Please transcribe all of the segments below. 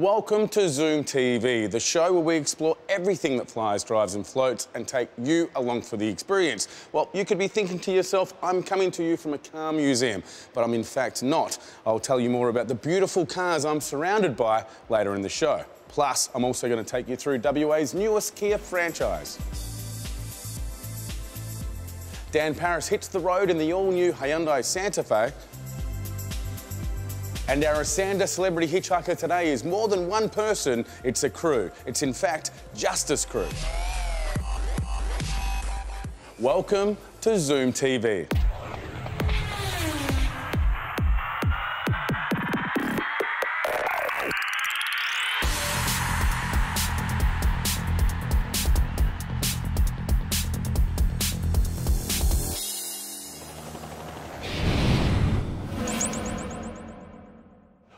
Welcome to Zoom TV, the show where we explore everything that flies, drives and floats and take you along for the experience. Well, you could be thinking to yourself, I'm coming to you from a car museum, but I'm in fact not. I'll tell you more about the beautiful cars I'm surrounded by later in the show. Plus, I'm also going to take you through WA's newest Kia franchise. Dan Paris hits the road in the all-new Hyundai Santa Fe. And our Aston Celebrity Hitchhiker today is more than one person, it's a crew. It's in fact Justice Crew. Welcome to Zoom TV.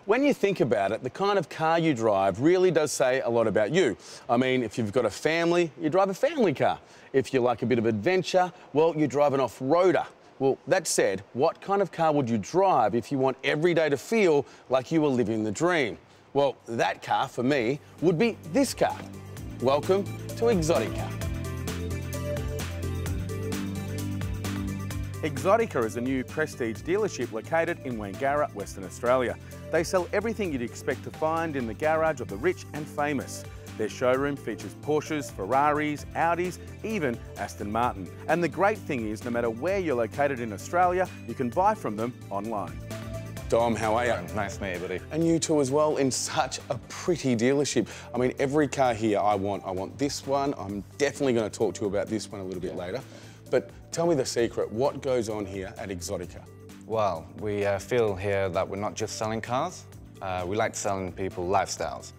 When you think about it, the kind of car you drive really does say a lot about you. I mean, if you've got a family, you drive a family car. If you like a bit of adventure, well, you drive an off-roader. Well, that said, what kind of car would you drive if you want every day to feel like you were living the dream? Well, that car, for me, would be this car. Welcome to Exotica. Exotica is a new prestige dealership located in Wangara, Western Australia. They sell everything you'd expect to find in the garage of the rich and famous. Their showroom features Porsches, Ferraris, Audis, even Aston Martin. And the great thing is, no matter where you're located in Australia, you can buy from them online. Dom, how are you? Nice to meet you, buddy. And you too as well, in such a pretty dealership. I mean, every car here I want this one. I'm definitely going to talk to you about this one a little bit later. But tell me the secret, what goes on here at Exotica? Well, we feel here that we're not just selling cars. We like selling people lifestyles,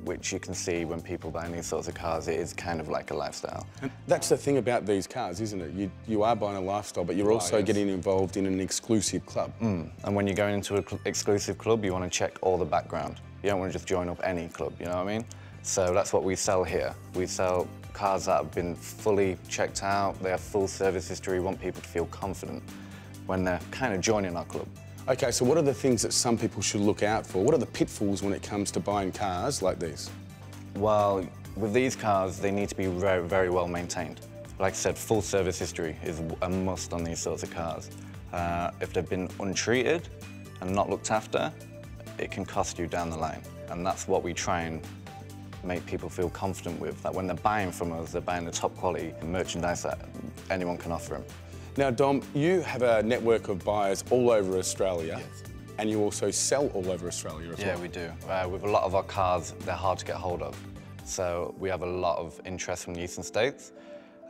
which you can see when people buy these sorts of cars. It is kind of like a lifestyle. And that's the thing about these cars, isn't it? You are buying a lifestyle, but you're also getting involved in an exclusive club. And when you're going into an exclusive club, you want to check all the background. You don't want to just join up any club, you know what I mean? So that's what we sell here. We sell cars that have been fully checked out, they have full service history. We want people to feel confident when they're kind of joining our club. OK, so what are the things that some people should look out for? What are the pitfalls when it comes to buying cars like these? Well, with these cars, they need to be very, very well maintained. Like I said, full service history is a must on these sorts of cars. If they've been untreated and not looked after, it can cost you down the line. And that's what we try and make people feel confident with, that when they're buying from us, they're buying the top quality merchandise that anyone can offer them. Now, Dom, you have a network of buyers all over Australia, and you also sell all over Australia as well. Yeah, we do. With a lot of our cars, they're hard to get hold of. So we have a lot of interest from the eastern states.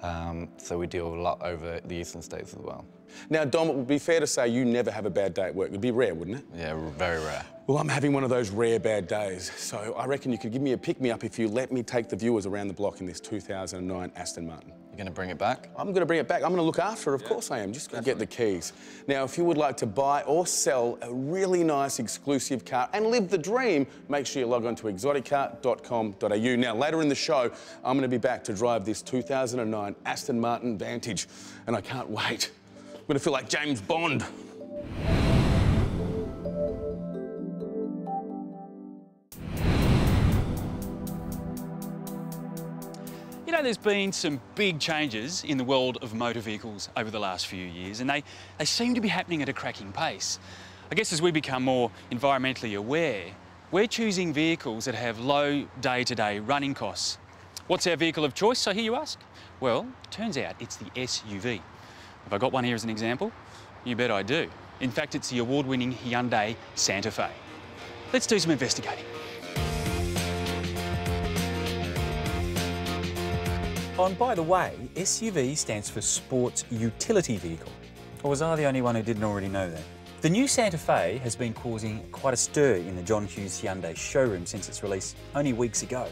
So we deal a lot over the eastern states as well. Now, Dom, it would be fair to say you never have a bad day at work. It'd be rare, wouldn't it? Yeah, very rare. Well, I'm having one of those rare bad days. So I reckon you could give me a pick-me-up if you let me take the viewers around the block in this 2009 Aston Martin. You're going to bring it back? I'm going to bring it back. I'm going to look after it, of course I am. Just going to get the keys. Now, if you would like to buy or sell a really nice exclusive car and live the dream, make sure you log on to exotica.com.au. Now, later in the show, I'm going to be back to drive this 2009 Aston Martin Vantage, and I can't wait. I'm going to feel like James Bond. You know, there's been some big changes in the world of motor vehicles over the last few years, and they seem to be happening at a cracking pace. I guess as we become more environmentally aware, we're choosing vehicles that have low day-to-day running costs. What's our vehicle of choice, I hear you ask? Well, turns out it's the SUV. Have I got one here as an example? You bet I do. In fact, it's the award-winning Hyundai Santa Fe. Let's do some investigating. Oh, and by the way, SUV stands for Sports Utility Vehicle. Or was I the only one who didn't already know that? The new Santa Fe has been causing quite a stir in the John Hughes Hyundai showroom since its release only weeks ago.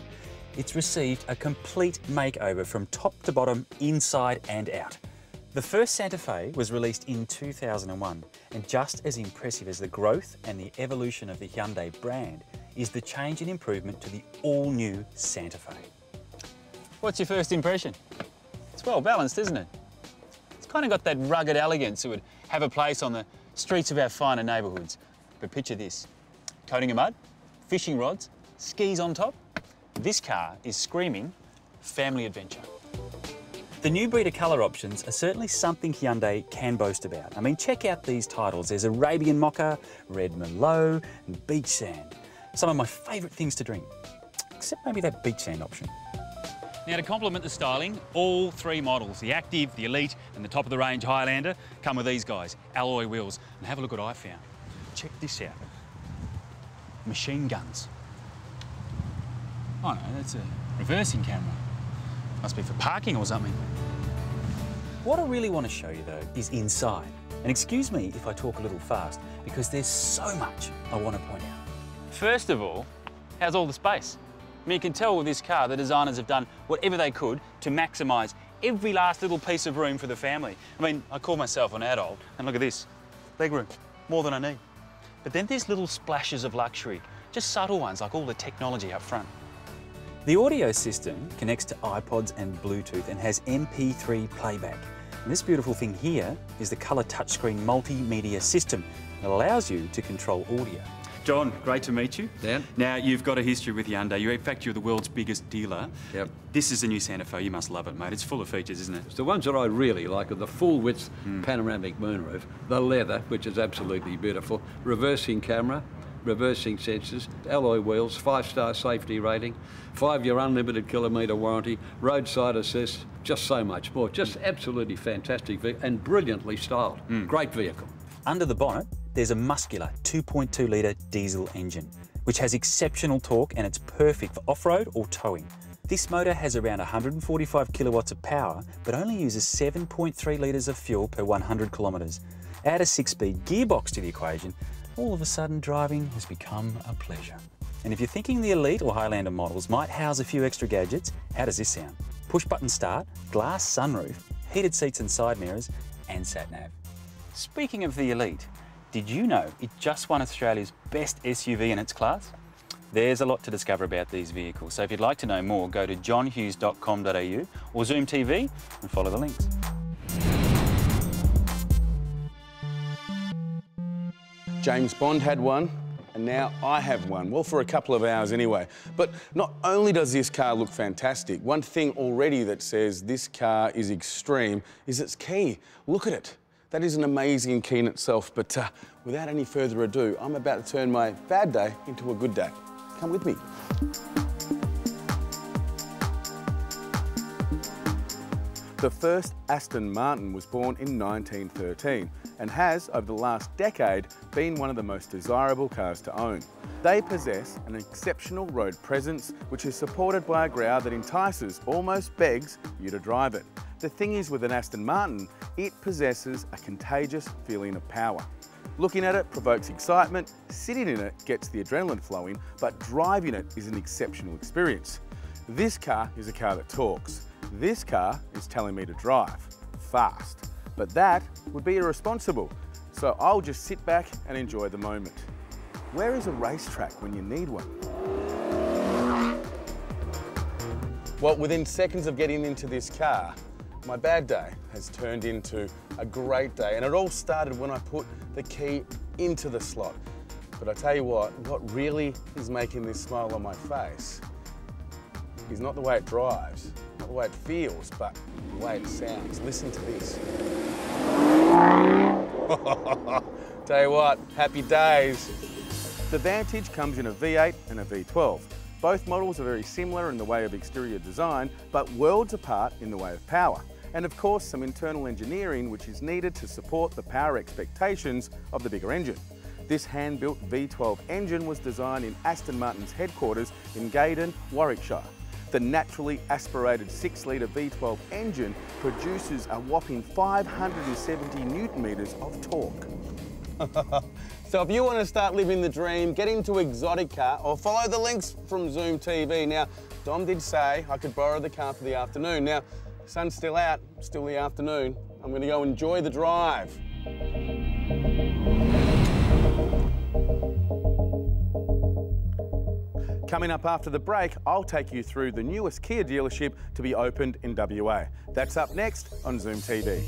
It's received a complete makeover from top to bottom, inside and out. The first Santa Fe was released in 2001, and just as impressive as the growth and the evolution of the Hyundai brand is the change and improvement to the all-new Santa Fe. What's your first impression? It's well balanced, isn't it? It's kind of got that rugged elegance that would have a place on the streets of our finer neighbourhoods. But picture this, coating of mud, fishing rods, skis on top. This car is screaming family adventure. The new breed of colour options are certainly something Hyundai can boast about. I mean, check out these titles. There's Arabian Mocha, Red Merlot, and Beach Sand. Some of my favourite things to drink, except maybe that beach sand option. Now, to complement the styling, all three models, the Active, the Elite, and the top-of-the-range Highlander, come with these guys, alloy wheels. And have a look at what I found. Check this out. Machine guns. Oh no, that's a reversing camera. Must be for parking or something. What I really want to show you, though, is inside. And excuse me if I talk a little fast, because there's so much I want to point out. First of all, how's all the space? I mean, you can tell with this car, the designers have done whatever they could to maximise every last little piece of room for the family. I mean, I call myself an adult, and look at this. Leg room, more than I need. But then there's little splashes of luxury, just subtle ones, like all the technology up front. The audio system connects to iPods and Bluetooth and has MP3 playback. And this beautiful thing here is the colour touchscreen multimedia system that allows you to control audio. John, great to meet you. Dan. Now, you've got a history with Hyundai. In fact, you're the world's biggest dealer. Yep. This is the new Santa Fe. You must love it, mate. It's full of features, isn't it? It's the ones that I really like are the full-width panoramic moonroof, the leather, which is absolutely beautiful, reversing camera, reversing sensors, alloy wheels, 5-star safety rating, 5-year unlimited kilometre warranty, roadside assist, just so much more. Just absolutely fantastic vehicle and brilliantly styled. Great vehicle. Under the bonnet, there's a muscular 2.2 litre diesel engine, which has exceptional torque and it's perfect for off-road or towing. This motor has around 145 kilowatts of power, but only uses 7.3 litres of fuel per 100 kilometres. Add a 6-speed gearbox to the equation, all of a sudden driving has become a pleasure. And if you're thinking the Elite or Highlander models might house a few extra gadgets, how does this sound? Push-button start, glass sunroof, heated seats and side mirrors, and sat-nav. Speaking of the Elite, did you know it just won Australia's best SUV in its class? There's a lot to discover about these vehicles, so if you'd like to know more, go to johnhughes.com.au or Zoom TV and follow the links. James Bond had one, and now I have one. Well, for a couple of hours anyway. But not only does this car look fantastic, one thing already that says this car is extreme is its key. Look at it. That is an amazing key in itself, but without any further ado, I'm about to turn my bad day into a good day. Come with me. The first Aston Martin was born in 1913 and has, over the last decade, been one of the most desirable cars to own. They possess an exceptional road presence, which is supported by a growl that entices, almost begs, you to drive it. The thing is, with an Aston Martin, it possesses a contagious feeling of power. Looking at it provokes excitement, sitting in it gets the adrenaline flowing, but driving it is an exceptional experience. This car is a car that talks. This car is telling me to drive fast, but that would be irresponsible. So I'll just sit back and enjoy the moment. Where is a racetrack when you need one? Well, within seconds of getting into this car, my bad day has turned into a great day, and it all started when I put the key into the slot. But I tell you what really is making this smile on my face is not the way it drives, not the way it feels, but the way it sounds. Listen to this. Tell you what, happy days. The Vantage comes in a V8 and a V12. Both models are very similar in the way of exterior design, but worlds apart in the way of power. And of course, some internal engineering which is needed to support the power expectations of the bigger engine. This hand-built V12 engine was designed in Aston Martin's headquarters in Gaydon, Warwickshire. The naturally aspirated 6-litre V12 engine produces a whopping 570 Newton metres of torque. So if you want to start living the dream, get into Exotica or follow the links from Zoom TV. Now, Dom did say I could borrow the car for the afternoon. Now, sun's still out, still the afternoon. I'm going to go enjoy the drive. Coming up after the break, I'll take you through the newest Kia dealership to be opened in WA. That's up next on Zoom TV.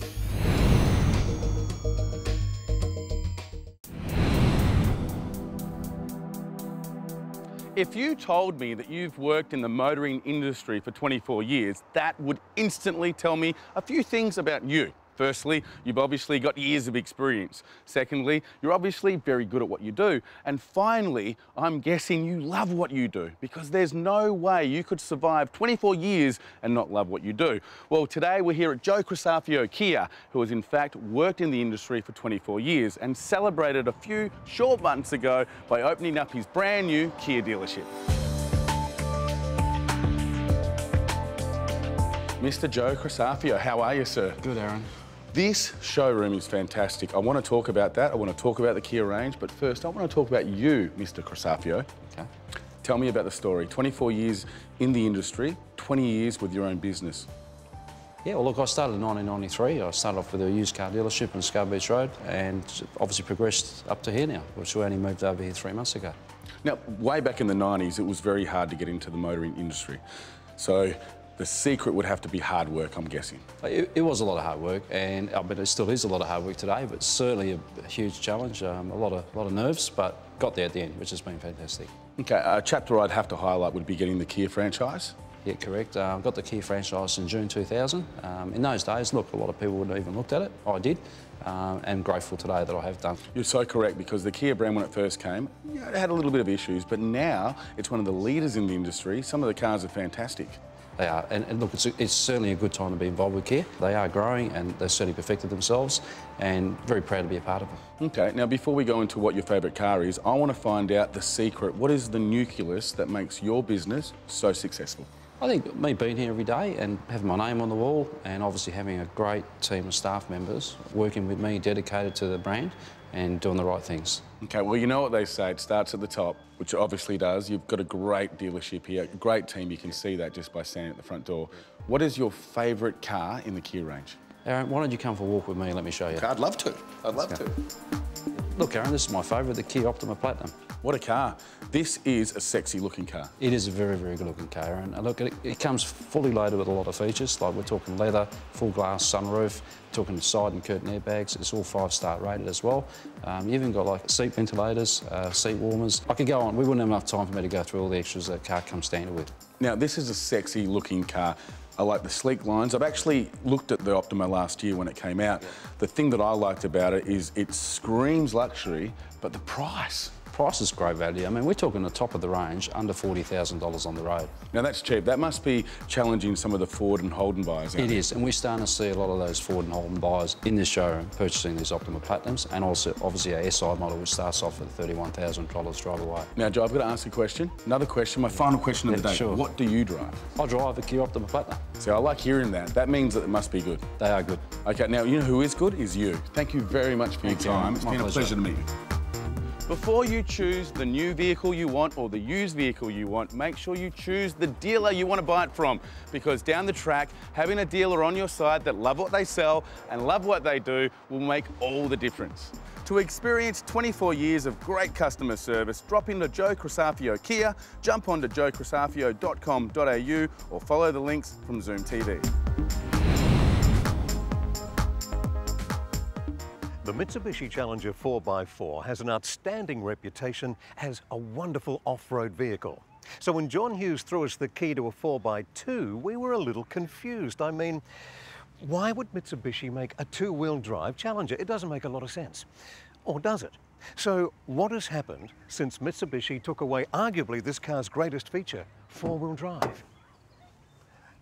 If you told me that you've worked in the motoring industry for 24 years, that would instantly tell me a few things about you. Firstly, you've obviously got years of experience. Secondly, you're obviously very good at what you do. And finally, I'm guessing you love what you do, because there's no way you could survive 24 years and not love what you do. Well, today we're here at Joe Crisafio Kia, who has in fact worked in the industry for 24 years and celebrated a few short months ago by opening up his brand new Kia dealership. Mr. Joe Crisafio, how are you, sir? Good, Aaron. This showroom is fantastic. I want to talk about that. I want to talk about the Kia range, but first I want to talk about you, Mr. Crisafio. Okay. Tell me about the story. 24 years in the industry, 20 years with your own business. Yeah, well, look, I started in 1993. I started off with a used car dealership on Scarborough Beach Road and obviously progressed up to here now, which we only moved over here 3 months ago. Now, way back in the 90s, it was very hard to get into the motoring industry. So the secret would have to be hard work, I'm guessing. It was a lot of hard work, and I mean, it still is a lot of hard work today, but certainly a huge challenge, a lot of nerves, but got there at the end, which has been fantastic. Okay, a chapter I'd have to highlight would be getting the Kia franchise. Yeah, correct. Got the Kia franchise in June 2000. In those days, look, a lot of people wouldn't even looked at it. I did, and grateful today that I have done. You're so correct, because the Kia brand, when it first came, you know, it had a little bit of issues, but now it's one of the leaders in the industry. Some of the cars are fantastic. They are, and look, it's certainly a good time to be involved with Kia. They are growing and they've certainly perfected themselves, and very proud to be a part of them. Okay, now before we go into what your favourite car is, I want to find out the secret. What is the nucleus that makes your business so successful? I think me being here every day and having my name on the wall, and obviously having a great team of staff members working with me, dedicated to the brand and doing the right things. Okay, well, you know what they say, it starts at the top, which it obviously does. You've got a great dealership here, a great team. You can see that just by standing at the front door. What is your favourite car in the Kia range? Aaron, why don't you come for a walk with me and let me show you? I'd love to. I'd love to. Look, Aaron, this is my favourite, the Kia Optima Platinum. What a car. This is a sexy looking car. It is a very, very good looking car, and look, it comes fully loaded with a lot of features, like we're talking leather, full glass sunroof, talking side and curtain airbags. It's all 5-star rated as well. You even got like seat ventilators, seat warmers. I could go on. We wouldn't have enough time for me to go through all the extras that a car comes standard with. Now, this is a sexy looking car. I like the sleek lines. I've actually looked at the Optima last year when it came out. The thing that I liked about it is it screams luxury, but the price. Price is great value. I mean, we're talking the top of the range, under $40,000 on the road. Now, that's cheap. That must be challenging some of the Ford and Holden buyers. It is, and we're starting to see a lot of those Ford and Holden buyers in this showroom purchasing these Optima Platinums, and also, obviously, our SI model, which starts off at $31,000 drive away. Now, Joe, I've got to ask a question. Another question, my final question of the day. Sure. What do you drive? I drive a Kia Optima Platinum. See, I like hearing that. That means that it must be good. They are good. Okay, now, you know who is good? Is you. Thank you very much for your time. It's been a pleasure to meet you. Before you choose the new vehicle you want or the used vehicle you want, make sure you choose the dealer you want to buy it from, because down the track, having a dealer on your side that love what they sell and love what they do will make all the difference. To experience 24 years of great customer service, drop into Joe Crisafio Kia, jump onto joecrisafio.com.au or follow the links from Zoom TV. The Mitsubishi Challenger 4x4 has an outstanding reputation as a wonderful off-road vehicle. So when John Hughes threw us the key to a 4x2, we were a little confused. I mean, why would Mitsubishi make a two-wheel drive Challenger? It doesn't make a lot of sense. Or does it? So what has happened since Mitsubishi took away arguably this car's greatest feature, four-wheel drive?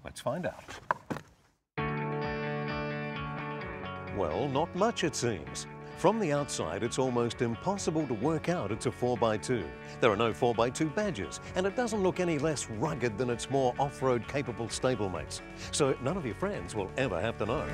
Let's find out. Well, not much it seems. From the outside, it's almost impossible to work out it's a 4x2. There are no 4x2 badges, and it doesn't look any less rugged than its more off-road capable stablemates. So none of your friends will ever have to know.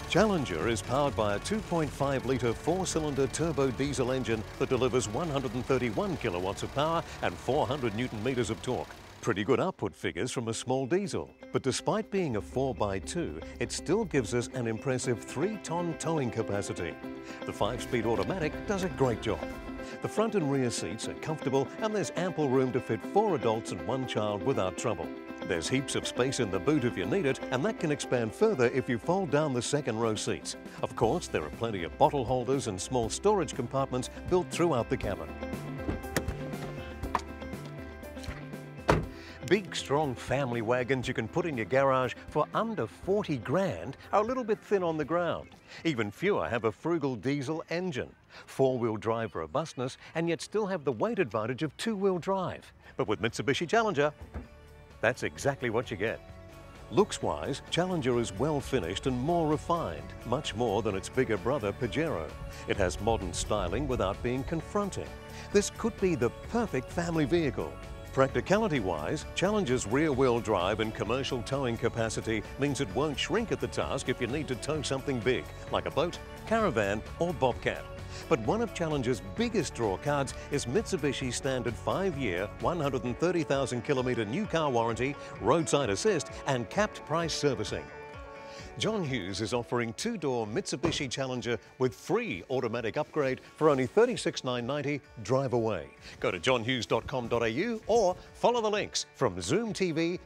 Challenger is powered by a 2.5-litre four-cylinder turbo diesel engine that delivers 131 kilowatts of power and 400 Newton-meters of torque. Pretty good output figures from a small diesel, but despite being a 4x2, it still gives us an impressive 3-ton towing capacity. The 5-speed automatic does a great job. The front and rear seats are comfortable, and there's ample room to fit 4 adults and 1 child without trouble. There's heaps of space in the boot if you need it, and that can expand further if you fold down the second row seats. Of course, there are plenty of bottle holders and small storage compartments built throughout the cabin. Big, strong family wagons you can put in your garage for under 40 grand are a little bit thin on the ground. Even fewer have a frugal diesel engine. Four-wheel drive robustness, and yet still have the weight advantage of two-wheel drive. But with Mitsubishi Challenger, that's exactly what you get. Looks-wise, Challenger is well finished and more refined, much more than its bigger brother Pajero. It has modern styling without being confronting. This could be the perfect family vehicle. Practicality-wise, Challenger's rear-wheel drive and commercial towing capacity means it won't shrink at the task if you need to tow something big, like a boat, caravan or bobcat. But one of Challenger's biggest draw cards is Mitsubishi's standard 5-year, 130,000 kilometre new car warranty, roadside assist and capped price servicing. John Hughes is offering two-door Mitsubishi Challenger with free automatic upgrade for only $36,990 drive away. Go to johnhughes.com.au or follow the links from zoomtv.com.au.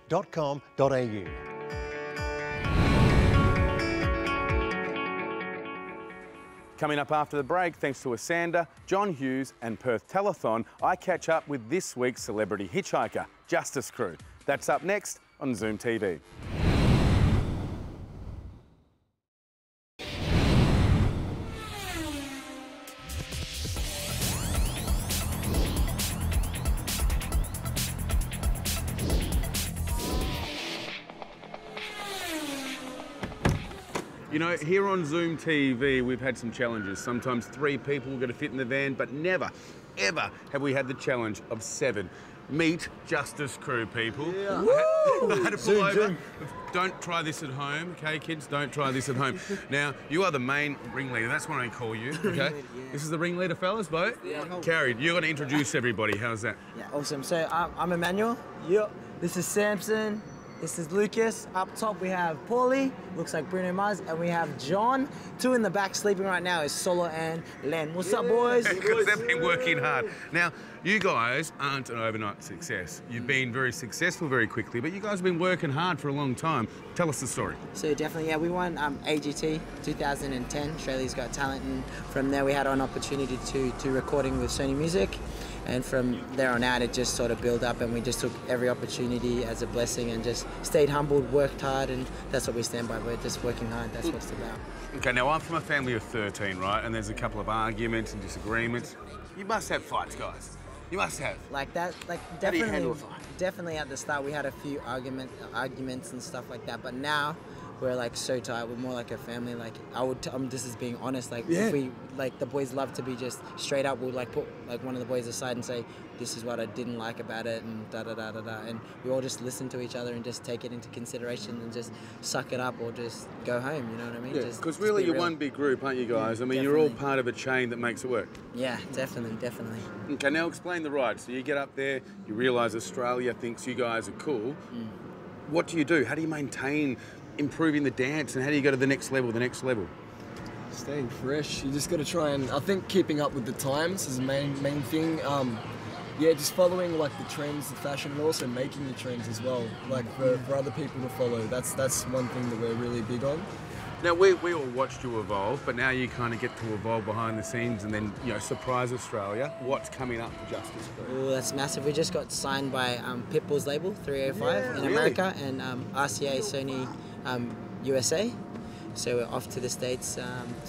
Coming up after the break, thanks to Aston, John Hughes and Perth Telethon, I catch up with this week's Celebrity Hitchhiker, Justice Crew. That's up next on Zoom TV. You know, here on Zoom TV, we've had some challenges. Sometimes 3 people are going to fit in the van, but never, ever have we had the challenge of 7. Meet Justice Crew, people. Yeah. I had to pull over. Don't try this at home, okay, kids? Don't try this at home. Now, you are the main ringleader. That's what I call you, okay? This is the ringleader, fellas, both? Yeah. Carrie, you're going to introduce everybody. How's that? Yeah, awesome. So, I'm Emmanuel. Yep. This is Samson. This is Lucas. Up top we have Paulie, looks like Bruno Mars, and we have John. 2 in the back sleeping right now is Solo and Len. What's up, boys? Because they've been working hard. Now, you guys aren't an overnight success. You've been very successful very quickly, but you guys have been working hard for a long time. Tell us the story. So definitely, yeah, we won AGT 2010, Australia's Got Talent, and from there we had an opportunity to recording with Sony Music. And from there on out, it just sort of built up, and we just took every opportunity as a blessing and just stayed humbled, worked hard, and that's what we stand by. We're just working hard. That's what it's about. Okay, now I'm from a family of 13, right? And there's a couple of arguments and disagreements. You must have fights, guys. You must have. Like that, like definitely. How do you handle a fight? Definitely at the start we had a few arguments and stuff like that, but now we're like so tight. We're more like a family. Like this is being honest. Like if we the boys love to be just straight up. We'll like put like one of the boys aside and say, this is what I didn't like about it, and da da da da da. And we all just listen to each other and just take it into consideration and just suck it up or just go home. You know what I mean? Yeah. Because really you're one big group, aren't you guys? I mean, you're all part of a chain that makes it work. Yeah, definitely. Okay, now explain the ride. So you get up there, you realise Australia thinks you guys are cool. What do you do? How do you maintain improving the dance, and how do you go to the next level? Staying fresh. You just got to try and, I think, keeping up with the times is the main thing. Yeah, just following like the trends, the fashion, and also making the trends as well, like for other people to follow. That's one thing that we're really big on. Now, we all watched you evolve, but now you kind of get to evolve behind the scenes and then, you know, surprise Australia. What's coming up for Justice Crew? Oh, that's massive. We just got signed by Pitbull's label, 305, in America, and RCA Sony USA. So we're off to the States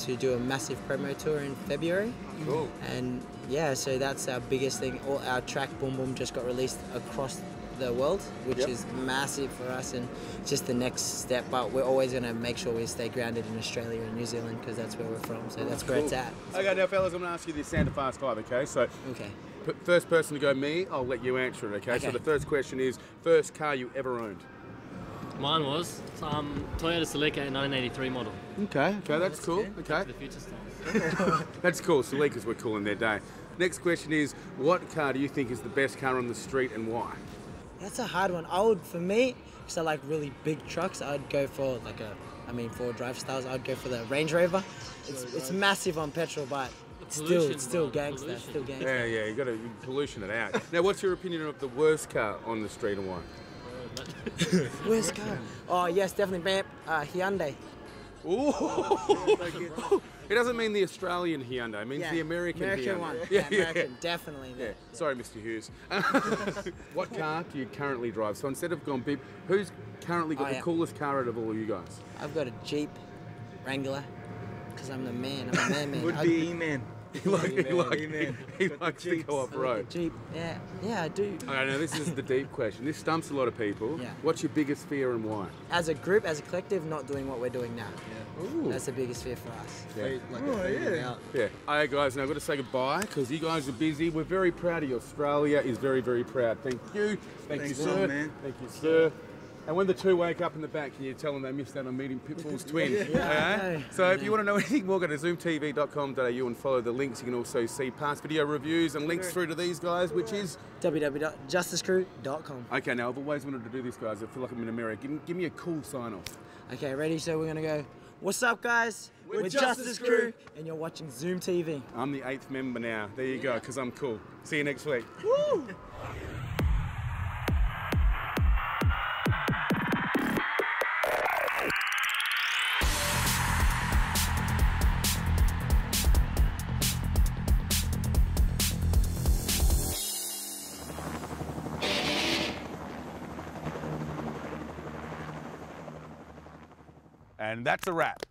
to do a massive promo tour in February. Cool. And yeah, so that's our biggest thing. All our track Boom Boom just got released across the world, which is massive for us and just the next step. But we're always going to make sure we stay grounded in Australia and New Zealand because that's where we're from. So that's where it's at. Okay, now fellas, I'm going to ask you this Santa Fast 5, okay? So first person to go me, I'll let you answer it, okay? So the first question is, first car you ever owned? Mine was Toyota Celica 1983 model. Okay, that's cool. Okay. The future styles. That's cool. Celicas were cool in their day. Next question is, what car do you think is the best car on the street and why? That's a hard one. For me, because I like really big trucks, I'd go for like for drive styles, I'd go for the Range Rover. It's massive on petrol, but it's still gangster. Yeah, you got to pollution it out. Now, what's your opinion of the worst car on the street and why? but Worst car? Oh, yes, definitely, man. Hyundai. Ooh. It doesn't mean the Australian Hyundai, it means the American Hyundai. One. Yeah, American, definitely. Yeah. Sorry, Mr. Hughes. What car do you currently drive? So instead of going beep, who's currently got the coolest car out of all of you guys? I've got a Jeep Wrangler, because I'm the man. I'm a man. Would be E-Man. He likes to go off-road. Jeep, yeah, I do. Okay, now this is the deep question. This stumps a lot of people. Yeah. What's your biggest fear and why? As a group, as a collective, not doing what we're doing now. Ooh. That's the biggest fear for us. Yeah. Hey guys, now I've got to say goodbye because you guys are busy. We're very proud of you. Australia is very, very proud. Thank you. Thanks, you, sir. Man. Thank you, sir. And when the two wake up in the back, can you tell them they missed out on meeting Pitbull's twin? Okay? So if you want to know anything more, go to zoomtv.com.au and follow the links. You can also see past video reviews and links through to these guys, which is www.justicecrew.com. Okay, now I've always wanted to do this, guys. I feel like I'm in America. Give me a cool sign-off. Okay, ready? So we're going to go, what's up, guys? We're Justice Crew, and you're watching Zoom TV. I'm the 8th member now. There you go, because I'm cool. See you next week. Woo! And that's a wrap.